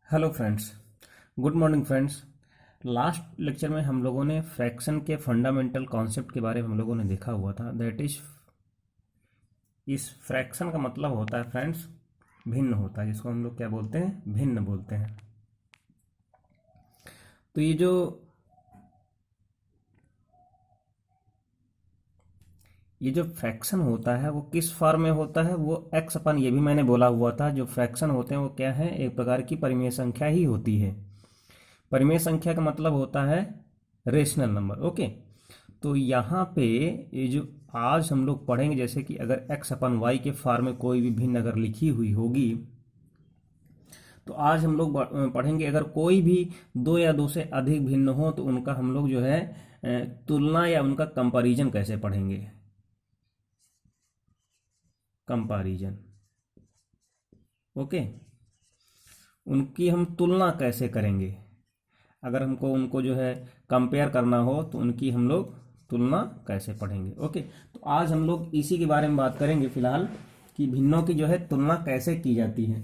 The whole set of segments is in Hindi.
Hello friends, good morning friends. Last lecture में हम लोगों ने फ्रैक्शन के फंडामेंटल कॉन्सेप्ट के बारे में हम लोगों ने देखा हुआ था। दैट इज, इस फ्रैक्शन का मतलब होता है फ्रेंड्स भिन्न होता है, जिसको हम लोग क्या बोलते हैं, भिन्न बोलते हैं। तो ये जो फ्रैक्शन होता है वो किस फॉर्म में होता है, वो एक्स अपन, ये भी मैंने बोला हुआ था। जो फ्रैक्शन होते हैं वो क्या है, एक प्रकार की परिमेय संख्या ही होती है। परिमेय संख्या का मतलब होता है रेशनल नंबर। ओके, तो यहाँ पे ये जो आज हम लोग पढ़ेंगे, जैसे कि अगर x अपन y के फॉर्म में कोई भी भिन्न अगर लिखी हुई होगी, तो आज हम लोग पढ़ेंगे अगर कोई भी दो या दो से अधिक भिन्न हो तो उनका हम लोग जो है तुलना या उनका कंपैरिजन कैसे पढ़ेंगे। कंपैरिजन, ओके, उनकी हम तुलना कैसे करेंगे। अगर हमको उनको जो है कंपेयर करना हो तो उनकी हम लोग तुलना कैसे पढ़ेंगे। ओके, तो आज हम लोग इसी के बारे में बात करेंगे फिलहाल, कि भिन्नों की जो है तुलना कैसे की जाती है।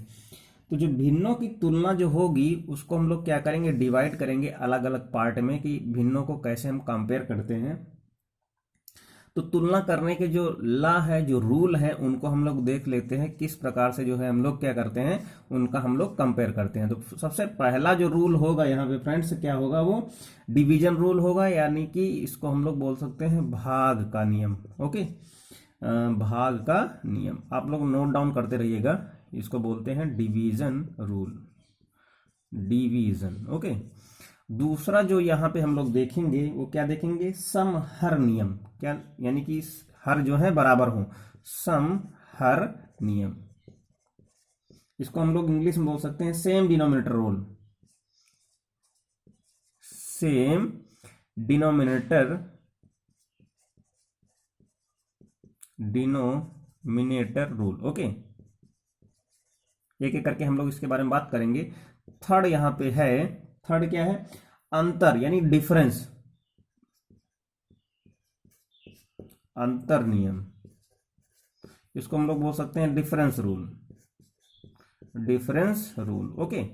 तो जो भिन्नों की तुलना जो होगी उसको हम लोग क्या करेंगे, डिवाइड करेंगे अलग अलग पार्ट में, कि भिन्नों को कैसे हम कंपेयर करते हैं। तो तुलना करने के जो लॉ है, जो रूल है, उनको हम लोग देख लेते हैं किस प्रकार से जो है हम लोग क्या करते हैं, उनका हम लोग कंपेयर करते हैं। तो सबसे पहला जो रूल होगा यहाँ पे फ्रेंड्स क्या होगा, वो डिवीजन रूल होगा, यानी कि इसको हम लोग बोल सकते हैं भाग का नियम। ओके, भाग का नियम आप लोग नोट डाउन करते रहिएगा। इसको बोलते हैं डिवीजन रूल, डिवीजन। ओके, दूसरा जो यहाँ पे हम लोग देखेंगे वो क्या देखेंगे, सम हर नियम। क्या, यानी कि हर जो है बराबर हो, सम हर नियम। इसको हम लोग इंग्लिश में बोल सकते हैं same denominator rule, same denominator, denominator rule. Okay, एक एक करके हम लोग इसके बारे में बात करेंगे। थर्ड यहाँ पे है, थर्ड क्या है, अंतर यानी डिफरेंस, अंतर नियम। इसको हम लोग बोल सकते हैं difference rule, difference rule. Okay,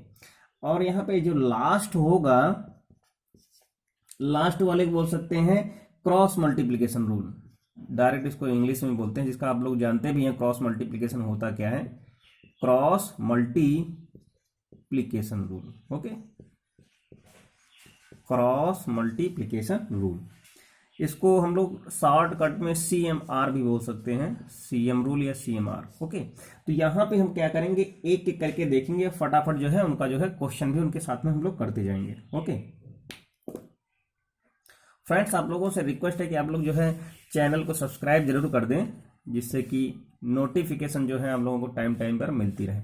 और यहां पे जो लास्ट होगा, लास्ट वाले को बोल सकते हैं क्रॉस मल्टीप्लीकेशन रूल। डायरेक्ट इसको इंग्लिश में बोलते हैं, जिसका आप लोग जानते भी हैं क्रॉस मल्टीप्लीकेशन होता क्या है, cross multiplication rule. Okay, cross multiplication rule, इसको हम लोग शॉर्टकट में CMR भी बोल सकते हैं, CM रूल या CMR। ओके, तो यहाँ पे हम क्या करेंगे, एक एक करके देखेंगे, फटाफट जो है उनका जो है क्वेश्चन भी उनके साथ में हम लोग करते जाएंगे। ओके फ्रेंड्स, आप लोगों से रिक्वेस्ट है कि आप लोग जो है चैनल को सब्सक्राइब जरूर कर दें, जिससे कि नोटिफिकेशन जो है आप लोगों को टाइम टाइम पर मिलती रहे।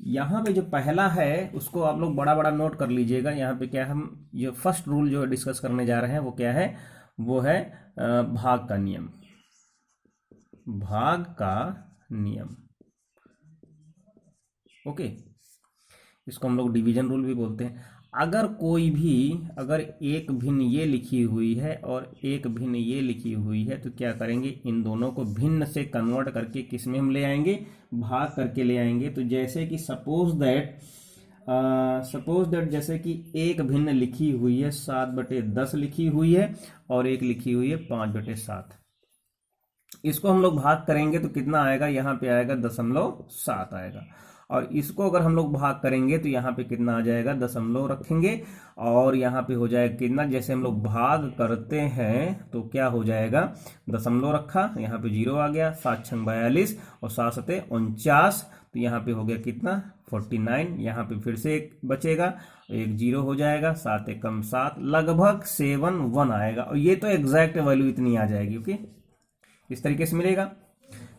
यहाँ पे जो पहला है उसको आप लोग बड़ा बड़ा नोट कर लीजिएगा। यहाँ पे क्या, हम जो फर्स्ट रूल जो डिस्कस करने जा रहे हैं वो क्या है, वो है भाग का नियम, भाग का नियम। ओके, इसको हम लोग डिवीजन रूल भी बोलते हैं। अगर कोई भी, अगर एक भिन्न ये लिखी हुई है और एक भिन्न ये लिखी हुई है, तो क्या करेंगे, इन दोनों को भिन्न से कन्वर्ट करके किस में हम ले आएंगे, भाग करके ले आएंगे। तो जैसे कि सपोज दैट जैसे कि एक भिन्न लिखी हुई है 7/10 लिखी हुई है, और एक लिखी हुई है 5/7। इसको हम लोग भाग करेंगे तो कितना आएगा, यहाँ पे आएगा 0.7 आएगा। और इसको अगर हम लोग भाग करेंगे तो यहाँ पे कितना आ जाएगा, दशमलव रखेंगे, और यहाँ पे हो जाएगा कितना, जैसे हम लोग भाग करते हैं तो क्या हो जाएगा, दशमलव रखा, यहाँ पे 0 आ गया, 7×6 = 42 और 7×7 = 49। तो यहाँ पे हो गया कितना, 49। यहाँ पे फिर से एक बचेगा, एक 0 हो जाएगा, 7×1 = 7, लगभग 7 आएगा। और ये तो एग्जैक्ट वैल्यू इतनी आ जाएगी। ओके, इस तरीके से मिलेगा।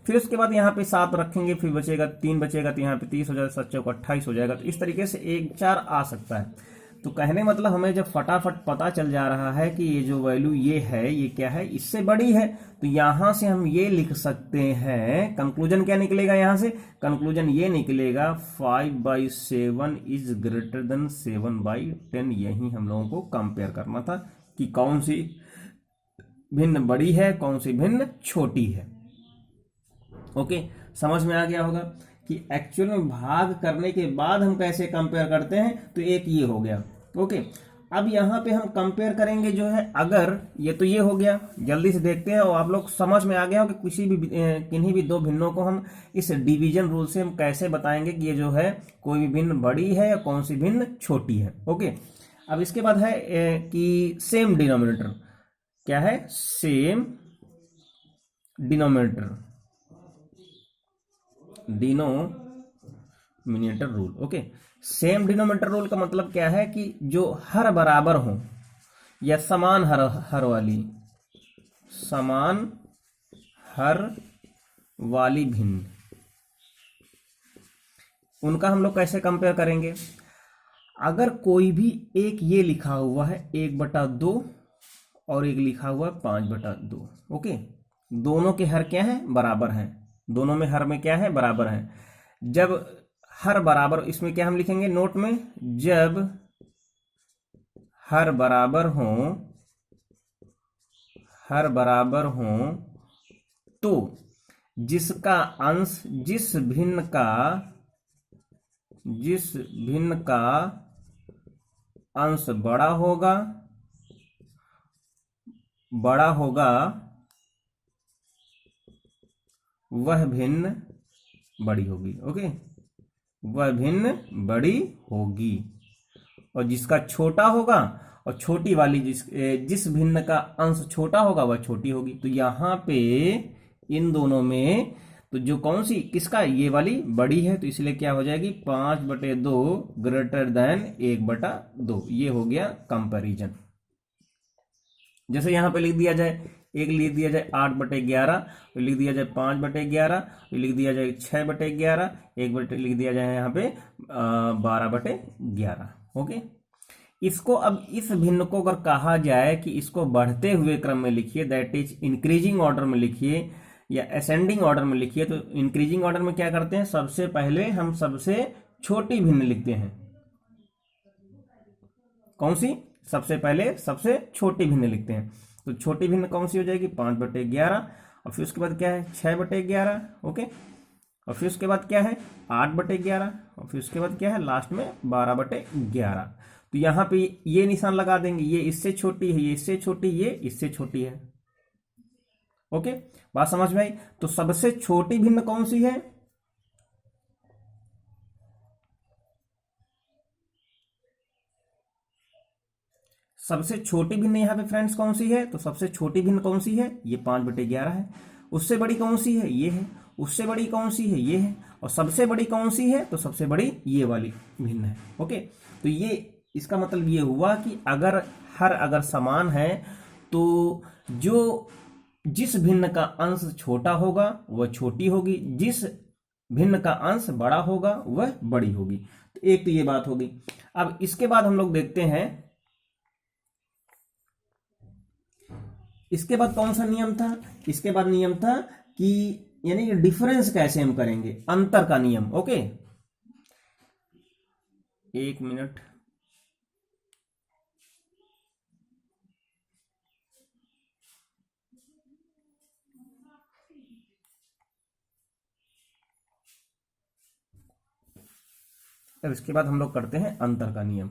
फिर उसके बाद यहाँ पे 7 रखेंगे, फिर बचेगा 3 बचेगा, तो यहाँ पे 30 हो जाएगा, 7×4 = 28 हो जाएगा। तो इस तरीके से 1 4 आ सकता है। तो कहने मतलब हमें जब फटाफट पता चल जा रहा है कि ये जो वैल्यू ये है, ये क्या है, इससे बड़ी है, तो यहां से हम ये लिख सकते हैं, कंक्लूजन क्या निकलेगा यहाँ से, कंक्लूजन ये निकलेगा 5/7 इज ग्रेटर देन 7/10। यही हम लोगों को कंपेयर करना था कि कौन सी भिन्न बड़ी है, कौन सी भिन्न छोटी है। ओके, समझ में आ गया होगा। कि एक्चुअल में भाग करने के बाद हम कैसे कंपेयर करते हैं, तो एक ये हो गया। ओके, अब यहाँ पे हम कंपेयर करेंगे जो है, अगर ये तो ये हो गया, जल्दी से देखते हैं और आप लोग समझ में आ गया हो कि किसी भी किन्हीं भी दो भिन्नों को हम इस डिवीजन रूल से हम कैसे बताएंगे कि ये जो है कोई भी भिन्न बड़ी है या कौन सी भिन्न छोटी है। ओके, अब इसके बाद है कि सेम डिनोमिनेटर। क्या है? Same denominator, denominator rule. Okay, same denominator rule का मतलब क्या है कि जो हर बराबर हो या समान हर वाली भिन्न, उनका हम लोग कैसे कंपेयर करेंगे? अगर कोई भी एक ये लिखा हुआ है 1/2 और एक लिखा हुआ है 5/2। ओके, दोनों के हर क्या है? बराबर हैं। दोनों में हर में क्या है? बराबर है। जब हर बराबर, इसमें क्या हम लिखेंगे नोट में? जब हर बराबर हो तो जिसका अंश जिस भिन्न का अंश बड़ा होगा वह भिन्न बड़ी होगी। ओके, वह भिन्न बड़ी होगी, और जिसका छोटा होगा और छोटी वाली जिस भिन्न का अंश छोटा होगा वह छोटी होगी। तो यहाँ पे इन दोनों में तो जो कौन सी, किसका? ये वाली बड़ी है, तो इसलिए क्या हो जाएगी? 5/2 ग्रेटर देन 1/2। ये हो गया कंपैरिजन। जैसे यहाँ पे लिख दिया जाए, एक लिख दिया जाए 8/11, लिख दिया जाए 5/11, लिख दिया जाए 6/11, लिख दिया जाए यहाँ पे 12/11। ओके, इसको अब इस भिन्न को अगर कहा जाए कि इसको बढ़ते हुए क्रम में लिखिए, दैट इज इंक्रीजिंग ऑर्डर में लिखिए या असेंडिंग ऑर्डर में लिखिए, तो इंक्रीजिंग ऑर्डर में क्या करते हैं? सबसे पहले हम सबसे छोटी भिन्न लिखते हैं। कौन सी? सबसे पहले सबसे छोटी भिन्न लिखते हैं। तो छोटी भिन्न कौन सी हो जाएगी? 5/11, और फिर उसके बाद क्या है? 6/11। ओके, और फिर उसके बाद क्या है? 8/11, और फिर उसके बाद क्या है? लास्ट में 12/11। तो यहाँ पे ये निशान लगा देंगे, ये इससे छोटी है, ये इससे छोटी, ये इससे छोटी है। ओके, बात समझ में आई? तो सबसे छोटी भिन्न कौन सी है? सबसे छोटी भिन्न यहाँ पे फ्रेंड्स कौन सी है? तो सबसे छोटी भिन्न कौन सी है? ये 5/11 है। उससे बड़ी कौन सी है? ये है। उससे बड़ी कौन सी है? ये है। और सबसे बड़ी कौन सी है? तो सबसे बड़ी ये वाली भिन्न है। ओके, तो ये इसका मतलब ये हुआ कि अगर समान है तो जिस भिन्न का अंश छोटा होगा वह छोटी होगी, जिस भिन्न का अंश बड़ा होगा वह बड़ी होगी। तो एक तो ये बात होगी। अब इसके बाद हम लोग देखते हैं, इसके बाद कौन सा नियम था? इसके बाद नियम था कि यानी कि डिफरेंस कैसे हम करेंगे, अंतर का नियम। ओके, एक मिनट। अब इसके बाद हम लोग करते हैं अंतर का नियम।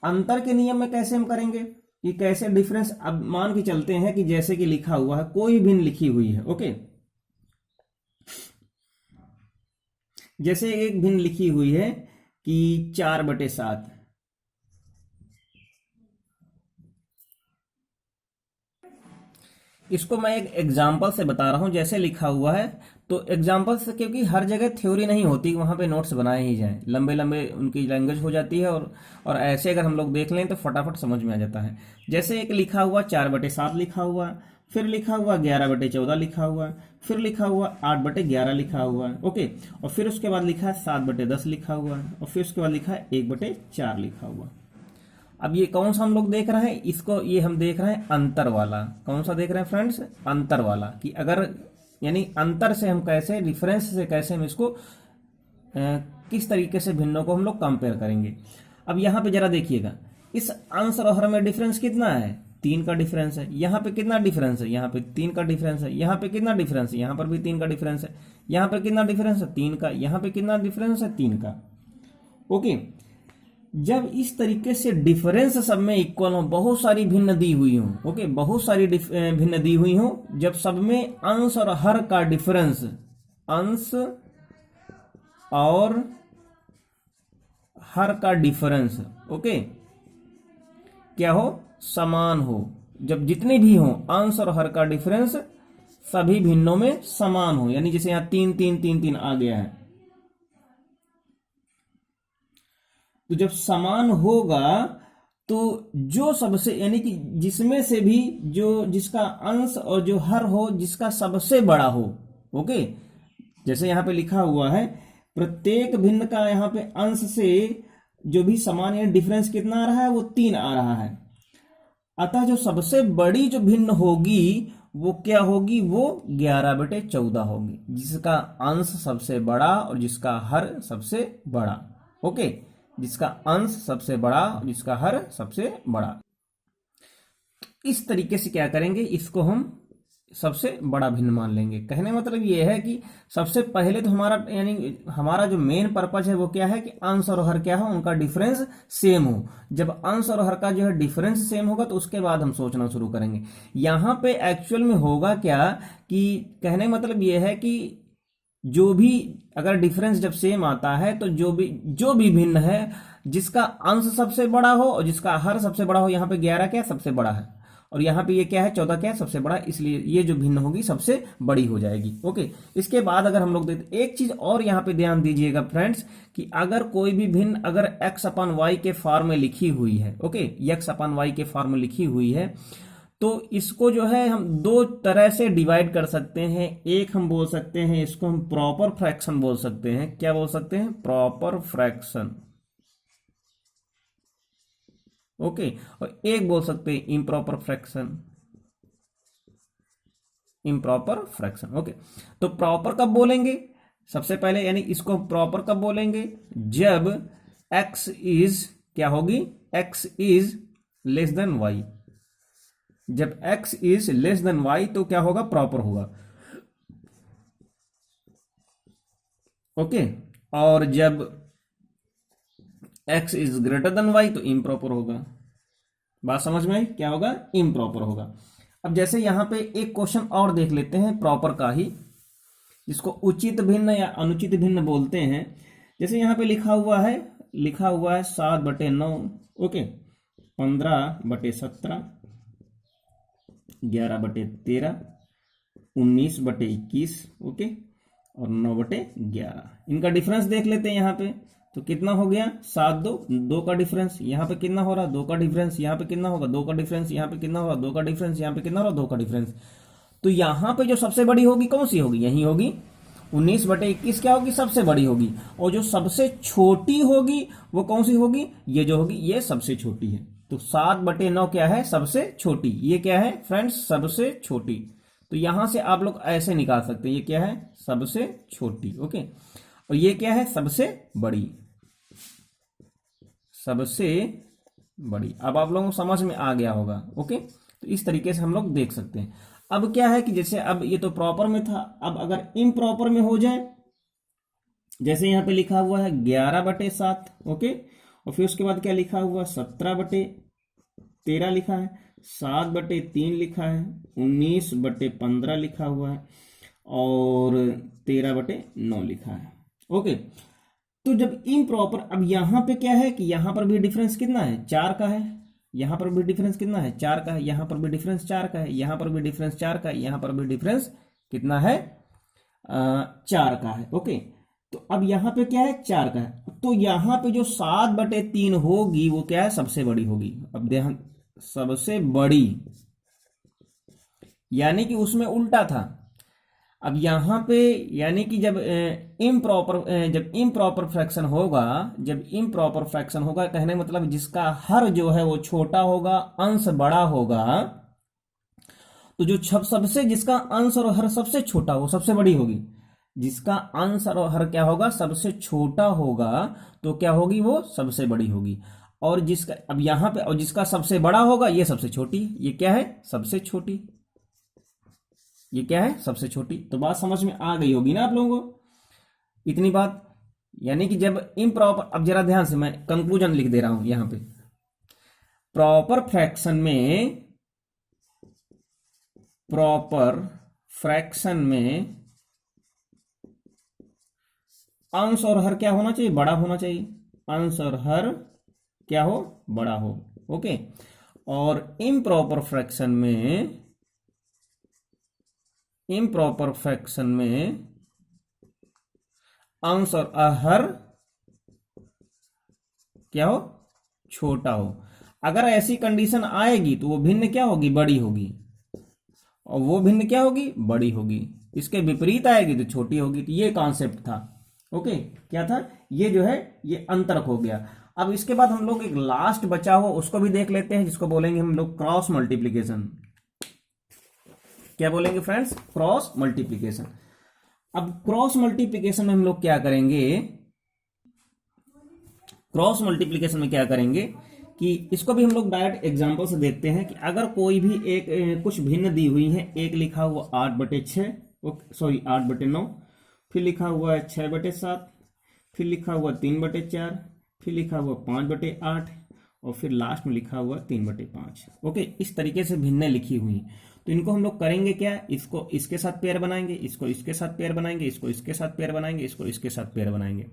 अंतर के नियम में कैसे हम करेंगे कि कैसे डिफरेंस, अब मान के चलते हैं कि जैसे कि लिखा हुआ है, कोई भिन्न लिखी हुई है। ओके, जैसे एक भिन्न लिखी हुई है कि 4/7, इसको मैं एक एग्जाम्पल से बता रहा हूं। जैसे लिखा हुआ है तो एग्जाम्पल से, क्योंकि हर जगह थ्योरी नहीं होती, वहां पे नोट्स बनाए ही जाएं, लंबे लंबे उनकी लैंग्वेज हो जाती है, और ऐसे अगर हम लोग देख लें तो फटाफट समझ में आ जाता है। जैसे एक लिखा हुआ 4/7 लिखा हुआ, फिर लिखा हुआ 11/14 लिखा हुआ, फिर लिखा हुआ 8/11 लिखा हुआ। ओके, और फिर उसके बाद लिखा है 7/10 लिखा हुआ, और फिर उसके बाद लिखा है 1/4 लिखा हुआ। अब ये कौन सा हम लोग देख रहे हैं? इसको ये हम देख रहे हैं अंतर वाला। कौन सा देख रहे हैं फ्रेंड्स? अंतर वाला। कि अगर यानी अंतर से हम कैसे, डिफरेंस से कैसे हम इसको किस तरीके से भिन्नों को हम लोग कंपेयर करेंगे। अब यहाँ पे जरा देखिएगा, इस अंश और हर में डिफरेंस कितना है? 3 का डिफरेंस है। यहाँ पे कितना डिफरेंस है, यहाँ पे 3 का डिफरेंस है। यहाँ पे कितना डिफरेंस है, यहाँ पर भी 3 का डिफरेंस है। यहाँ पे कितना डिफरेंस है, 3 का। यहाँ पे कितना डिफरेंस है, 3 का। ओके, जब इस तरीके से डिफरेंस सब में इक्वल हो, बहुत सारी भिन्न दी हुई हो, ओके, बहुत सारी भिन्न दी हुई हो, जब सब में अंश और हर का डिफरेंस, अंश और हर का डिफरेंस, ओके, क्या हो, समान हो। जब जितने भी हो अंश और हर का डिफरेंस सभी भिन्नों में समान हो, यानी जैसे यहां 3 3 3 3 आ गया है, तो जब समान होगा तो जो सबसे, यानी कि जिसमें से भी जो जिसका अंश और जो हर हो, जिसका सबसे बड़ा हो, ओके, जैसे यहां पे लिखा हुआ है प्रत्येक भिन्न का यहाँ पे अंश से जो भी समान है डिफरेंस कितना आ रहा है, वो 3 आ रहा है। अतः जो सबसे बड़ी जो भिन्न होगी वो क्या होगी, वो 11/14 होगी, जिसका अंश सबसे बड़ा और जिसका हर सबसे बड़ा, ओके, जिसका अंश सबसे बड़ा और जिसका हर सबसे बड़ा। इस तरीके से क्या करेंगे, इसको हम सबसे बड़ा भिन्न मान लेंगे। कहने मतलब ये है कि सबसे पहले तो हमारा, यानी हमारा जो मेन पर्पज है वो क्या है कि अंश और हर क्या हो, उनका डिफरेंस सेम हो। जब अंश और हर का जो है डिफरेंस सेम होगा तो उसके बाद हम सोचना शुरू करेंगे। यहां पे एक्चुअल में होगा क्या कि कहने मतलब ये है कि जो भी अगर डिफरेंस जब सेम आता है तो जो भी भिन्न है, जिसका अंश सबसे बड़ा हो और जिसका हर सबसे बड़ा हो, यहाँ पे 11 क्या सबसे बड़ा है और यहाँ पे ये क्या है 14 क्या है सबसे बड़ा, इसलिए ये जो भिन्न होगी सबसे बड़ी हो जाएगी। ओके, इसके बाद अगर हम लोग देखते, एक चीज और यहाँ पे ध्यान दीजिएगा फ्रेंड्स कि अगर कोई भी भिन्न अगर x/y के फॉर्म में लिखी हुई है, ओके, x/y के फॉर्म में लिखी हुई है, तो इसको जो है हम दो तरह से डिवाइड कर सकते हैं। एक हम बोल सकते हैं इसको हम प्रॉपर फ्रैक्शन बोल सकते हैं। क्या बोल सकते हैं, प्रॉपर फ्रैक्शन, ओके, और एक बोल सकते हैं improper fraction, improper fraction. Okay, तो प्रॉपर कब बोलेंगे, सबसे पहले यानी इसको प्रॉपर कब बोलेंगे, जब x इज क्या होगी, x is less than y। जब x is less than y तो क्या होगा, प्रॉपर होगा, ओके, और जब x is greater than y तो इम्प्रॉपर होगा। बात समझ में आई, क्या होगा, इम्प्रॉपर होगा। अब जैसे यहां पे एक क्वेश्चन और देख लेते हैं प्रॉपर का ही, जिसको उचित भिन्न या अनुचित भिन्न बोलते हैं। जैसे यहां पे लिखा हुआ है 7/9, ओके, 15/17, 11/13, 19/21, ओके, और 9/11। इनका डिफरेंस देख लेते हैं यहाँ पे, तो कितना हो गया 7 2 का डिफरेंस, यहाँ पे कितना हो रहा 2 का डिफरेंस, यहाँ पे कितना होगा 2 का डिफरेंस, यहाँ पे कितना होगा 2 का डिफरेंस, यहाँ पे कितना होगा 2 का डिफरेंस। तो यहाँ पे जो सबसे बड़ी होगी कौन सी होगी, यही होगी 19/21 क्या होगी, सबसे बड़ी होगी। और जो सबसे छोटी होगी वो कौन सी होगी, ये जो होगी ये सबसे छोटी है। तो 7/9 क्या है, सबसे छोटी। ये क्या है फ्रेंड्स, सबसे छोटी। तो यहां से आप लोग ऐसे निकाल सकते हैं, ये क्या है, सबसे छोटी, ओके, और ये क्या है, सबसे बड़ी, सबसे बड़ी। अब आप लोगों को समझ में आ गया होगा, ओके। तो इस तरीके से हम लोग देख सकते हैं। अब क्या है कि जैसे अब ये तो प्रॉपर में था, अब अगर इम्प्रॉपर में हो जाए, जैसे यहां पे लिखा हुआ है 11/7, ओके, और फिर उसके बाद क्या लिखा हुआ 17/13 लिखा है, 7/3 लिखा है, 19/15 लिखा हुआ है और 13/9 लिखा है, ओके। तो जब इम्प्रॉपर, अब यहां पे क्या है कि यहां पर भी डिफरेंस कितना है, 4 का है, यहां पर भी डिफरेंस कितना है, 4 का है, यहां पर भी डिफरेंस 4 का है, यहां पर भी डिफरेंस 4 का है, यहां पर भी डिफरेंस कितना है, 4 का है, ओके। तो अब यहां पे क्या है, 4 का है, तो यहां पे जो 7/3 होगी वो क्या है, सबसे बड़ी होगी। अब ध्यान, सबसे बड़ी, यानी कि उसमें उल्टा था। अब यहां पे यानी कि जब इम्प्रॉपर फ्रैक्शन होगा, जब इम्प्रॉपर फ्रैक्शन होगा, कहने मतलब जिसका हर जो है वो छोटा होगा, अंश बड़ा होगा, तो जो सबसे जिसका अंश और हर सबसे छोटा हो सबसे बड़ी होगी। जिसका अंश और हर क्या होगा, सबसे छोटा होगा, तो क्या होगी, वो सबसे बड़ी होगी। और जिसका अब यहां पे और जिसका सबसे बड़ा होगा ये सबसे छोटी, ये क्या है सबसे छोटी, ये क्या है सबसे छोटी। तो बात समझ में आ गई होगी ना आप लोगों को इतनी बात। यानी कि जब इम्प्रॉपर, अब जरा ध्यान से मैं कंक्लूजन लिख दे रहा हूं यहां पे, प्रॉपर फ्रैक्शन में अंश और हर क्या होना चाहिए, बड़ा होना चाहिए, अंश और हर क्या हो, बड़ा हो। ओके, और इम्प्रॉपर फ्रैक्शन में अंश और हर क्या हो, छोटा हो। अगर ऐसी कंडीशन आएगी तो वो भिन्न क्या होगी, बड़ी होगी, और वो भिन्न क्या होगी, बड़ी होगी। इसके विपरीत आएगी तो छोटी होगी। तो ये कॉन्सेप्ट था। ओके, क्या था ये, जो है ये अंतरक हो गया। अब इसके बाद हम लोग एक लास्ट बचा हो उसको भी देख लेते हैं, जिसको बोलेंगे हम लोग क्रॉस मल्टीप्लीकेशन। क्या बोलेंगे फ्रेंड्स, क्रॉस मल्टीप्लीकेशन। अब क्रॉस मल्टीप्लीकेशन में हम लोग क्या करेंगे, क्रॉस मल्टीप्लीकेशन में क्या करेंगे कि इसको भी हम लोग डायरेक्ट एग्जांपल से देखते हैं कि अगर कोई भी एक कुछ भिन्न दी हुई है, एक लिखा हुआ 8/6, सॉरी 8/9, फिर लिखा हुआ है 6/7, फिर लिखा हुआ 3/4, फिर लिखा हुआ 5/8, और फिर लास्ट में लिखा हुआ 3/5। ओके, इस तरीके से भिन्न लिखी हुई। तो इनको हम लोग करेंगे क्या, इसको इसके साथ पेयर बनाएंगे, इसको इसके साथ पेयर बनाएंगे, इसको इसके साथ पेयर बनाएंगे, इसको इसके साथ पेयर बनाएंगे।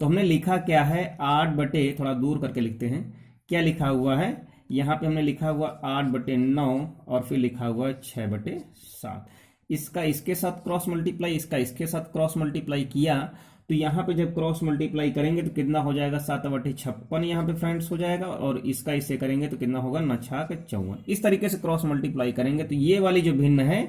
तो हमने लिखा क्या है, 8 थोड़ा दूर करके लिखते हैं, क्या लिखा हुआ है यहाँ पे, हमने लिखा हुआ 8/9 और फिर लिखा हुआ 6/7। इसका इसके साथ क्रॉस मल्टीप्लाई, इसका इसके साथ क्रॉस मल्टीप्लाई किया, तो यहाँ पे जब क्रॉस मल्टीप्लाई करेंगे तो कितना हो जाएगा, 7/56 यहाँ पे फ्रेंड्स हो जाएगा, और इसका इससे करेंगे तो कितना होगा, 9×4 इस तरीके से क्रॉस मल्टीप्लाई करेंगे तो ये वाली जो भिन्न है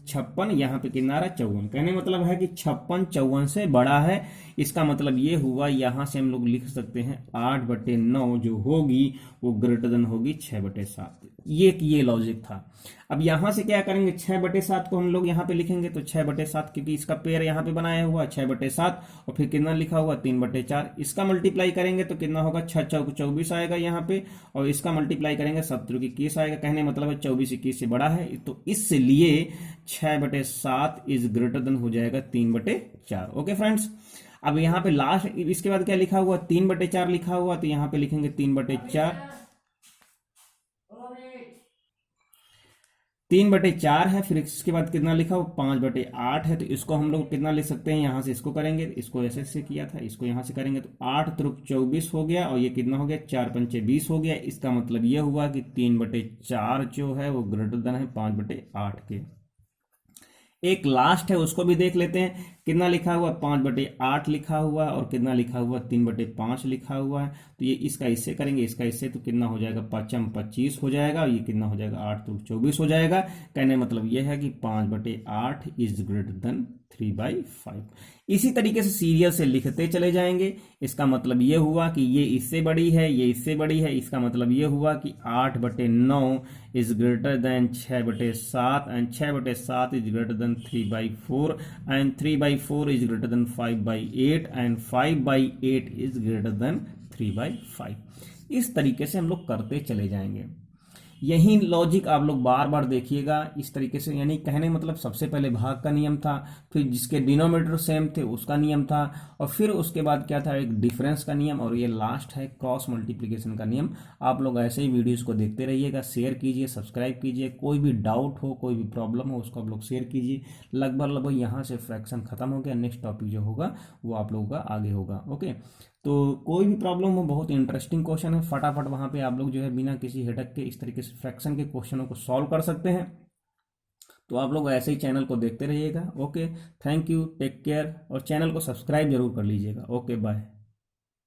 56, यहाँ पे कितना आ रहा है 54। कहने मतलब है कि 56 54 से बड़ा है। इसका मतलब ये हुआ, यहां से हम लोग लिख सकते हैं 8/9 जो होगी वो ग्रेटर देन होगी 6/7। ये लॉजिक था। अब यहां से क्या करेंगे, 6/7 को हम लोग यहाँ पे लिखेंगे, तो 6/7 क्योंकि इसका पेयर यहाँ पे बनाया हुआ 6/7, और फिर कितना लिखा हुआ 3/4। इसका मल्टीप्लाई करेंगे तो कितना होगा, 6 × 24 आएगा यहाँ पे, और इसका मल्टीप्लाई करेंगे 7 × 21 आएगा। कहने मतलब है 24 21 से बड़ा है, तो इसलिए 6/7 इज ग्रेटर देन हो जाएगा 3/4। ओके फ्रेंड्स, अब यहाँ पे लास्ट इसके बाद क्या लिखा हुआ, 3/4 लिखा हुआ, तो यहाँ पे लिखेंगे 3/4 है। फिर इसके बाद कितना लिखा हुआ, 5/8 है। तो इसको हम लोग कितना लिख सकते हैं, यहाँ से इसको करेंगे, इसको ऐसे से किया था, इसको यहाँ से करेंगे तो 8 × 24 हो गया, और ये कितना हो गया, 4×5 20 हो गया। इसका मतलब ये हुआ कि 3/4 जो है वो ग्रेटर देन है 5/8 के। एक लास्ट है उसको भी देख लेते हैं, कितना लिखा हुआ, 5/8 लिखा हुआ है, और कितना लिखा हुआ, 3/5 लिखा हुआ है। तो ये इसका इससे करेंगे, इसका इससे, तो कितना हो जाएगा, 5×25 हो जाएगा, और ये कितना हो जाएगा, 8 × 24 हो जाएगा। कहने मतलब ये है कि 5/8 इज ग्रेटर देन 3/5। इसी तरीके से सीरियल से लिखते चले जाएंगे। इसका मतलब ये हुआ कि ये इससे बड़ी है, ये इससे बड़ी है। इसका मतलब ये हुआ कि 8/9 is greater than 6/7, and 6/7 is greater than 3/4, and 3/4 is greater than 5/8, and 5/8 is greater than 3/5। इस तरीके से हम लोग करते चले जाएंगे। यही लॉजिक आप लोग बार बार देखिएगा इस तरीके से। यानी कहने मतलब सबसे पहले भाग का नियम था, फिर जिसके डिनोमिनेटर सेम थे उसका नियम था, और फिर उसके बाद क्या था, एक डिफरेंस का नियम, और ये लास्ट है क्रॉस मल्टीप्लिकेशन का नियम। आप लोग ऐसे ही वीडियोस को देखते रहिएगा, शेयर कीजिए, सब्सक्राइब कीजिए। कोई भी डाउट हो, कोई भी प्रॉब्लम हो, उसको आप लोग शेयर कीजिए। लगभग यहाँ से फ्रैक्शन खत्म हो गया। नेक्स्ट टॉपिक जो होगा वो आप लोगों का आगे होगा। ओके, तो कोई भी प्रॉब्लम हो, बहुत इंटरेस्टिंग क्वेश्चन है, फटाफट वहां पे आप लोग जो है बिना किसी हेडक के इस तरीके से फ्रैक्शन के क्वेश्चनों को सॉल्व कर सकते हैं। तो आप लोग ऐसे ही चैनल को देखते रहिएगा। Okay, thank you, take care, और चैनल को सब्सक्राइब जरूर कर लीजिएगा। Okay, bye.